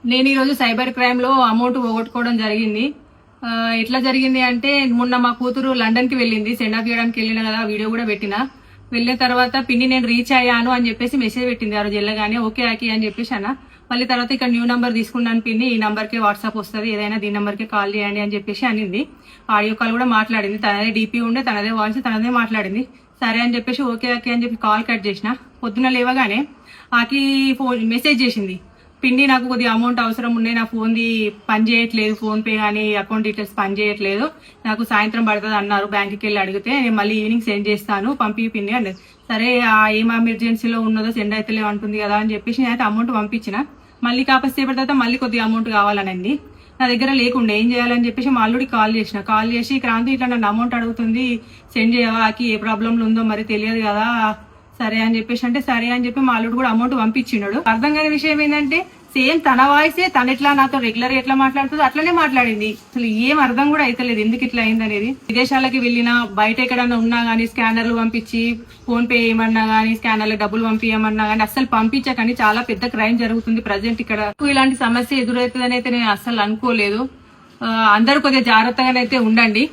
నేను ఈ రోజు సైబర్ క్రైమ్ లో అమౌంట్ పోగొట్టుకోవడం జరిగింది. ఎట్లా జరిగింది అంటే మొన్న మా కూతురు లండన్ కి వెళ్ళింది. సెండ్ ఆఫ్ చేయడానికి వెళ్ళిన కదా, వీడియో కూడా పెట్టిన. వెళ్ళిన తర్వాత పిన్ని నేను రీచ్ అయ్యాను అని చెప్పేసి మెసేజ్ పెట్టింది. ఆ రోజు వెళ్ళగానే ఓకే ఆకి అని చెప్పేసి అన్న. మళ్ళీ తర్వాత ఇక్కడ న్యూ నంబర్ తీసుకున్నాను పిన్ని, ఈ నంబర్ కి వాట్సాప్ వస్తుంది, ఏదైనా దీని నంబర్ కి కాల్ చేయండి అని చెప్పేసి అనింది. ఆడియో కాల్ కూడా మాట్లాడింది. తనదే డీపీ ఉండే, తనదే వాయిస్, తనదే మాట్లాడింది. సరే అని చెప్పేసి ఓకే ఆకి అని చెప్పి కాల్ కట్ చేసిన. పొద్దున లేవగానే ఆకి ఫోన్ మెసేజ్ చేసింది, పిన్ని నాకు కొద్దిగా అమౌంట్ అవసరం ఉండే, నా ఫోన్ది పని చేయట్లేదు, ఫోన్ పే కానీ అకౌంట్ డీటెయిల్స్ పని చేయట్లేదు, నాకు సాయంత్రం పడుతుంది అన్నారు, బ్యాంకుకి వెళ్ళి అడిగితే నేను మళ్ళీ ఈవినింగ్ సెండ్ చేస్తాను, పంపి పిన్ని అండి. సరే ఏం ఎమర్జెన్సీలో ఉన్నదో సెండ్ అయితే అంటుంది కదా అని చెప్పేసి నేను అమౌంట్ పంపించిన. మళ్ళీ కాపసేపటి తర్వాత మళ్ళీ కొద్దిగా అమౌంట్ కావాలనండి. నా దగ్గర లేకుండే ఏం చేయాలని చెప్పేసి మా అల్లుడికి కాల్ చేసి క్రాంతి ఇట్లా నన్ను అమౌంట్ అడుగుతుంది, సెండ్ చేయవాకి, ఏ ప్రాబ్లంలో ఉందో మరి తెలియదు కదా, సరే అని చెప్పేసి అంటే సరే అని చెప్పి మా అల్లుడు కూడా అమౌంట్ పంపించినాడు. అర్థం కాని విషయం ఏంటంటే సేమ్ తన వాయిసే, తను ఎట్లా నాతో రెగ్యులర్ ఎట్లా మాట్లాడుతుందో అట్లనే మాట్లాడింది. అసలు ఏం అర్థం కూడా అయితలేదు ఎందుకు ఇట్లా అయింది అనేది. విదేశాలకి వెళ్ళినా బయట ఎక్కడన్నా ఉన్నా గానీ స్కానర్లు పంపించి ఫోన్ పే ఏమన్నా గానీ, స్కానర్లు డబ్బులు పంపించమన్నా గానీ అస్సలు పంపించకండి. చాలా పెద్ద క్రైమ్ జరుగుతుంది ప్రజెంట్ ఇక్కడ. ఇలాంటి సమస్య ఎదురవుతుందని అయితే నేను అస్సలు అనుకోలేదు. అందరూ కొద్దిగా జాగ్రత్తగానైతే ఉండండి.